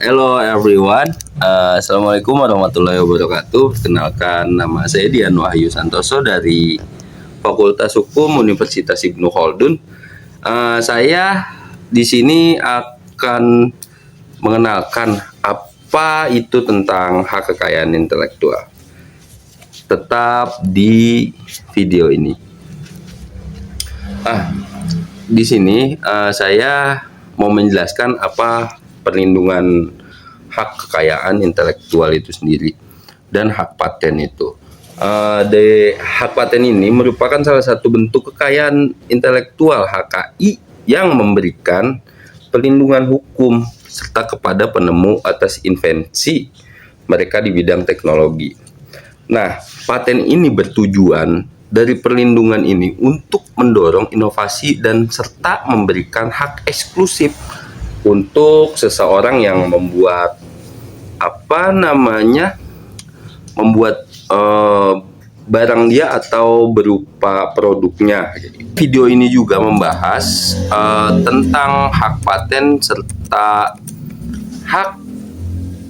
Hello everyone, Assalamualaikum warahmatullahi wabarakatuh. Kenalkan, nama saya Dian Wahyu Santoso dari Fakultas Hukum Universitas Ibnu Khaldun. Saya di sini akan mengenalkan apa itu tentang hak kekayaan intelektual. Tetap di video ini. Di sini saya mau menjelaskan apa perlindungan hak kekayaan intelektual itu sendiri dan hak paten itu. Hak paten ini merupakan salah satu bentuk kekayaan intelektual HKI yang memberikan perlindungan hukum serta kepada penemu atas invensi mereka di bidang teknologi. Nah, paten ini bertujuan dari perlindungan ini untuk mendorong inovasi dan serta memberikan hak eksklusif untuk seseorang yang membuat barang dia atau berupa produknya. Video ini juga membahas tentang hak paten serta hak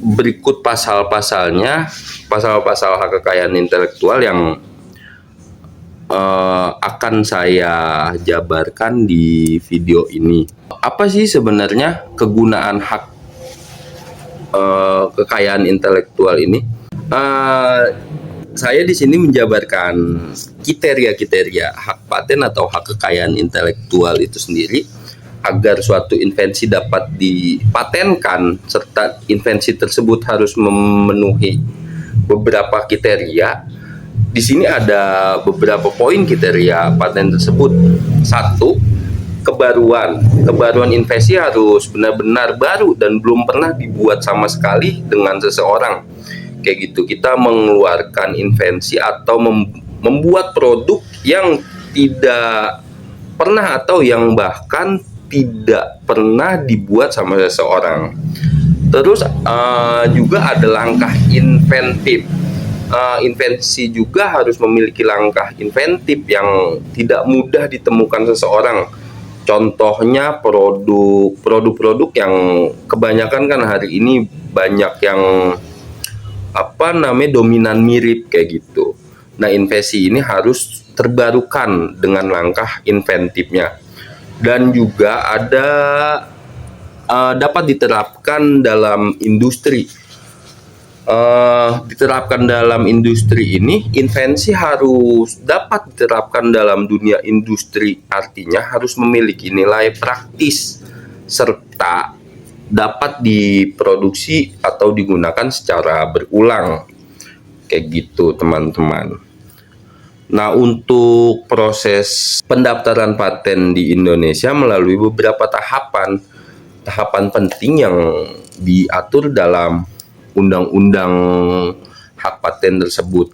berikut pasal-pasalnya, pasal-pasal hak kekayaan intelektual yang akan saya jabarkan di video ini. Apa sih sebenarnya kegunaan hak kekayaan intelektual ini? Saya di sini menjabarkan kriteria-kriteria hak paten atau hak kekayaan intelektual itu sendiri agar suatu invensi dapat dipatenkan serta invensi tersebut harus memenuhi beberapa kriteria. Di sini ada beberapa poin kriteria paten tersebut. 1. Kebaruan invensi harus benar-benar baru dan belum pernah dibuat sama sekali dengan seseorang. Kayak gitu, kita mengeluarkan invensi atau membuat produk yang tidak pernah atau yang bahkan tidak pernah dibuat sama seseorang. Terus juga ada langkah inventif. Invensi juga harus memiliki langkah inventif yang tidak mudah ditemukan seseorang. Contohnya produk-produk yang kebanyakan kan hari ini banyak yang dominan mirip kayak gitu. Nah, invensi ini harus terbarukan dengan langkah inventifnya. Dan juga ada dapat diterapkan dalam industri. Ini invensi harus dapat diterapkan dalam dunia industri, artinya harus memiliki nilai praktis serta dapat diproduksi atau digunakan secara berulang kayak gitu teman-teman. Nah, untuk proses pendaftaran paten di Indonesia melalui beberapa tahapan penting yang diatur dalam undang-undang hak paten tersebut,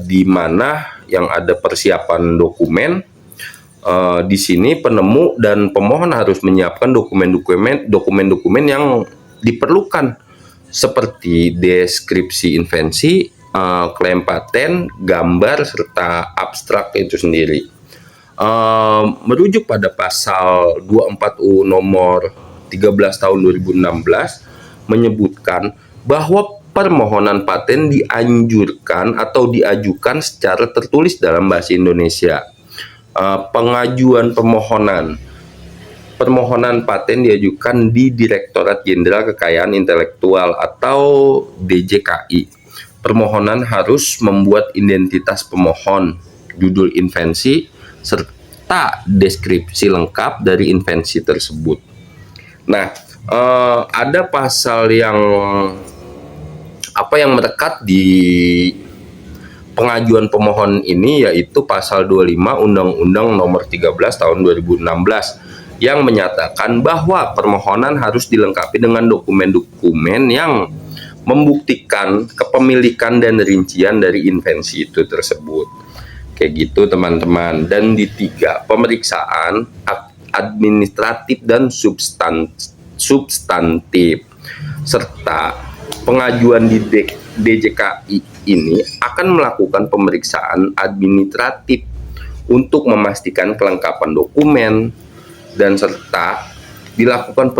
di mana yang ada persiapan dokumen. Di sini penemu dan pemohon harus menyiapkan dokumen yang diperlukan seperti deskripsi invensi, klaim paten, gambar serta abstrak itu sendiri. Merujuk pada pasal 24U nomor 13 tahun 2016 menyebutkan bahwa permohonan paten dianjurkan atau diajukan secara tertulis dalam bahasa Indonesia. Pengajuan permohonan paten diajukan di Direktorat Jenderal Kekayaan Intelektual atau DJKI. Permohonan harus membuat identitas pemohon, judul invensi, serta deskripsi lengkap dari invensi tersebut. Nah, ada pasal yang melekat di pengajuan pemohon ini, yaitu pasal 25 Undang-Undang nomor 13 tahun 2016 yang menyatakan bahwa permohonan harus dilengkapi dengan dokumen-dokumen yang membuktikan kepemilikan dan rincian dari invensi itu tersebut. Kayak gitu teman-teman. Dan di 3, pemeriksaan administratif dan substantif serta pengajuan di DJKI ini akan melakukan pemeriksaan administratif untuk memastikan kelengkapan dokumen dan serta dilakukan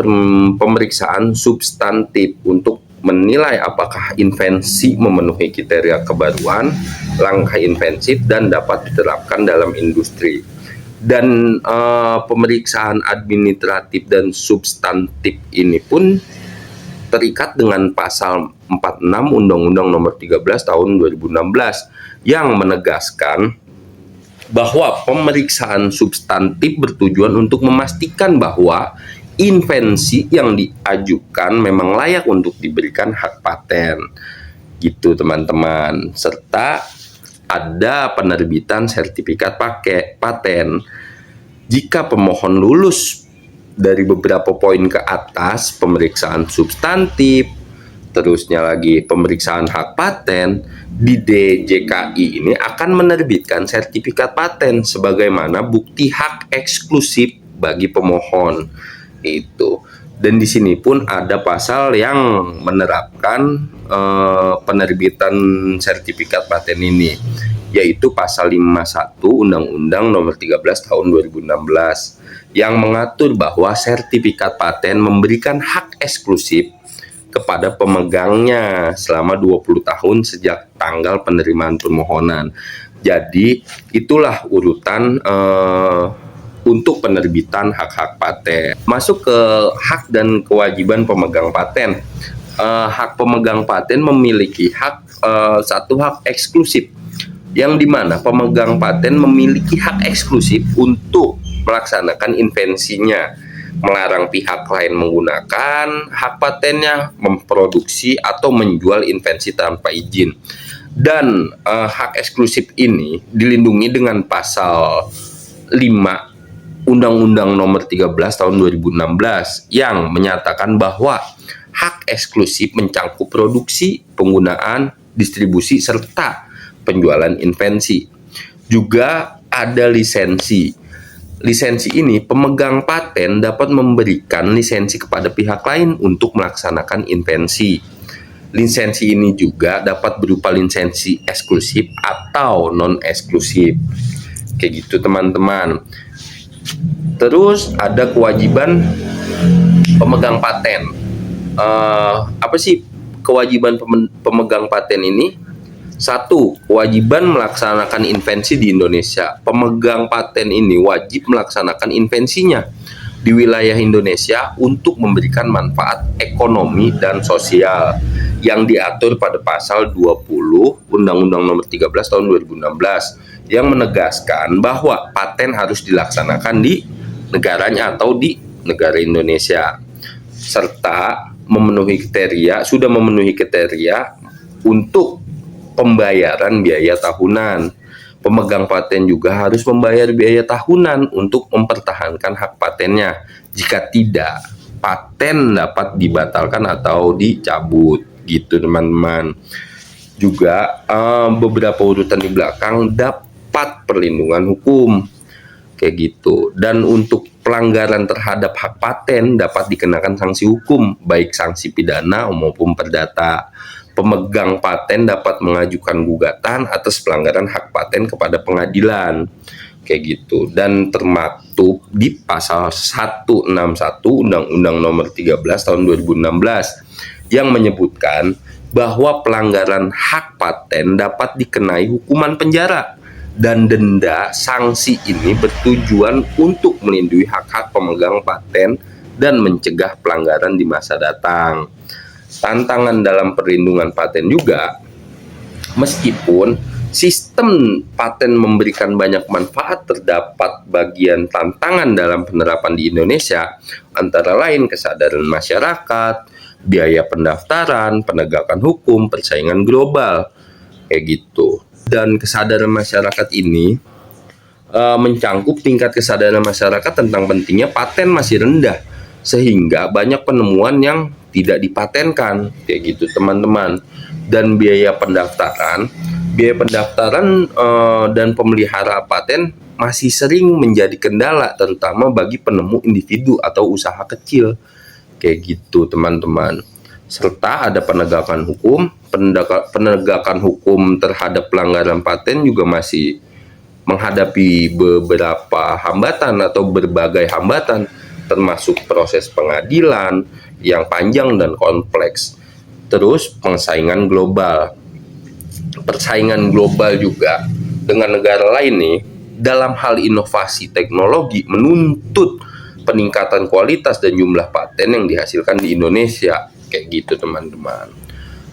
pemeriksaan substantif untuk menilai apakah invensi memenuhi kriteria kebaruan, langkah inventif, dan dapat diterapkan dalam industri. Dan pemeriksaan administratif dan substantif ini pun terikat dengan pasal 46 Undang-Undang Nomor 13 Tahun 2016 yang menegaskan bahwa pemeriksaan substantif bertujuan untuk memastikan bahwa invensi yang diajukan memang layak untuk diberikan hak paten, gitu teman-teman. Serta ada penerbitan sertifikat paten. Jika pemohon lulus dari beberapa poin ke atas, pemeriksaan substantif, terusnya lagi pemeriksaan hak paten, di DJKI ini akan menerbitkan sertifikat paten sebagaimana bukti hak eksklusif bagi pemohon. Itu. Dan di sini pun ada pasal yang menerapkan penerbitan sertifikat paten ini, yaitu pasal 51 Undang-Undang Nomor 13 Tahun 2016 yang mengatur bahwa sertifikat paten memberikan hak eksklusif kepada pemegangnya selama 20 tahun sejak tanggal penerimaan permohonan. Jadi itulah urutan untuk penerbitan hak-hak paten. Masuk ke hak dan kewajiban pemegang paten. Hak pemegang paten memiliki satu hak eksklusif, yang dimana pemegang paten memiliki hak eksklusif untuk melaksanakan invensinya, melarang pihak lain menggunakan hak patennya, memproduksi atau menjual invensi tanpa izin. Dan hak eksklusif ini dilindungi dengan pasal 5 Undang-Undang Nomor 13 Tahun 2016 yang menyatakan bahwa hak eksklusif mencakup produksi, penggunaan, distribusi, serta penjualan invensi. Juga ada lisensi. Lisensi ini, pemegang paten dapat memberikan lisensi kepada pihak lain untuk melaksanakan invensi. Lisensi ini juga dapat berupa lisensi eksklusif atau non-eksklusif. Kayak gitu teman-teman. Terus ada kewajiban pemegang paten. Apa sih kewajiban pemegang paten ini? 1. Kewajiban melaksanakan invensi di Indonesia. Pemegang paten ini wajib melaksanakan invensinya di wilayah Indonesia untuk memberikan manfaat ekonomi dan sosial yang diatur pada pasal 20 Undang-Undang Nomor 13 Tahun 2016 yang menegaskan bahwa paten harus dilaksanakan di negaranya atau di negara Indonesia, serta sudah memenuhi kriteria untuk pembayaran biaya tahunan. Pemegang paten juga harus membayar biaya tahunan untuk mempertahankan hak patennya. Jika tidak, paten dapat dibatalkan atau dicabut, gitu teman-teman. Juga beberapa urutan di belakang dapat perlindungan hukum, kayak gitu. Dan untuk pelanggaran terhadap hak paten dapat dikenakan sanksi hukum, baik sanksi pidana maupun perdata. Pemegang paten dapat mengajukan gugatan atas pelanggaran hak paten kepada pengadilan, kayak gitu. Dan termaktub di pasal 161 Undang-Undang Nomor 13 Tahun 2016 yang menyebutkan bahwa pelanggaran hak paten dapat dikenai hukuman penjara dan denda. Sanksi ini bertujuan untuk melindungi hak-hak pemegang paten dan mencegah pelanggaran di masa datang. Tantangan dalam perlindungan paten juga, meskipun sistem paten memberikan banyak manfaat, terdapat bagian tantangan dalam penerapan di Indonesia, antara lain kesadaran masyarakat, biaya pendaftaran, penegakan hukum, persaingan global, kayak gitu. Dan kesadaran masyarakat ini mencangkup tingkat kesadaran masyarakat tentang pentingnya paten masih rendah, sehingga banyak penemuan yang tidak dipatenkan, kayak gitu teman-teman. Dan biaya pendaftaran dan pemelihara paten masih sering menjadi kendala, terutama bagi penemu individu atau usaha kecil, kayak gitu teman-teman. Serta ada penegakan hukum terhadap pelanggaran paten juga masih menghadapi beberapa hambatan atau berbagai hambatan, termasuk proses pengadilan yang panjang dan kompleks. Terus persaingan global juga dengan negara lain nih dalam hal inovasi teknologi menuntut peningkatan kualitas dan jumlah paten yang dihasilkan di Indonesia, kayak gitu teman-teman.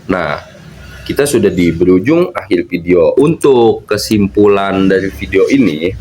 Nah, kita sudah di berujung akhir video. Untuk kesimpulan dari video ini,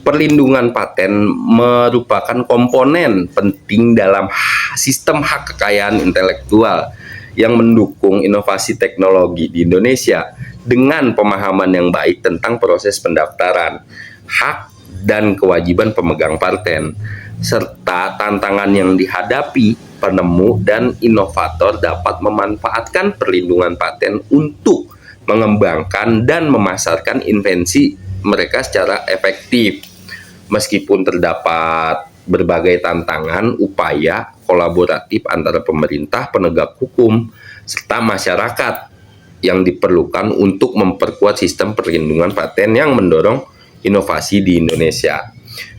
perlindungan paten merupakan komponen penting dalam sistem hak kekayaan intelektual yang mendukung inovasi teknologi di Indonesia dengan pemahaman yang baik tentang proses pendaftaran, hak dan kewajiban pemegang paten, serta tantangan yang dihadapi penemu dan inovator dapat memanfaatkan perlindungan paten untuk mengembangkan dan memasarkan invensi mereka secara efektif. Meskipun terdapat berbagai tantangan, upaya kolaboratif antara pemerintah, penegak hukum, serta masyarakat yang diperlukan untuk memperkuat sistem perlindungan paten yang mendorong inovasi di Indonesia.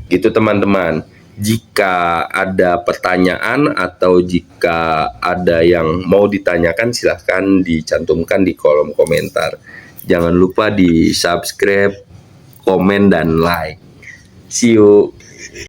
Gitu teman-teman. Jika ada pertanyaan atau jika ada yang mau ditanyakan, silahkan dicantumkan di kolom komentar. Jangan lupa di subscribe, komen, dan like. See you.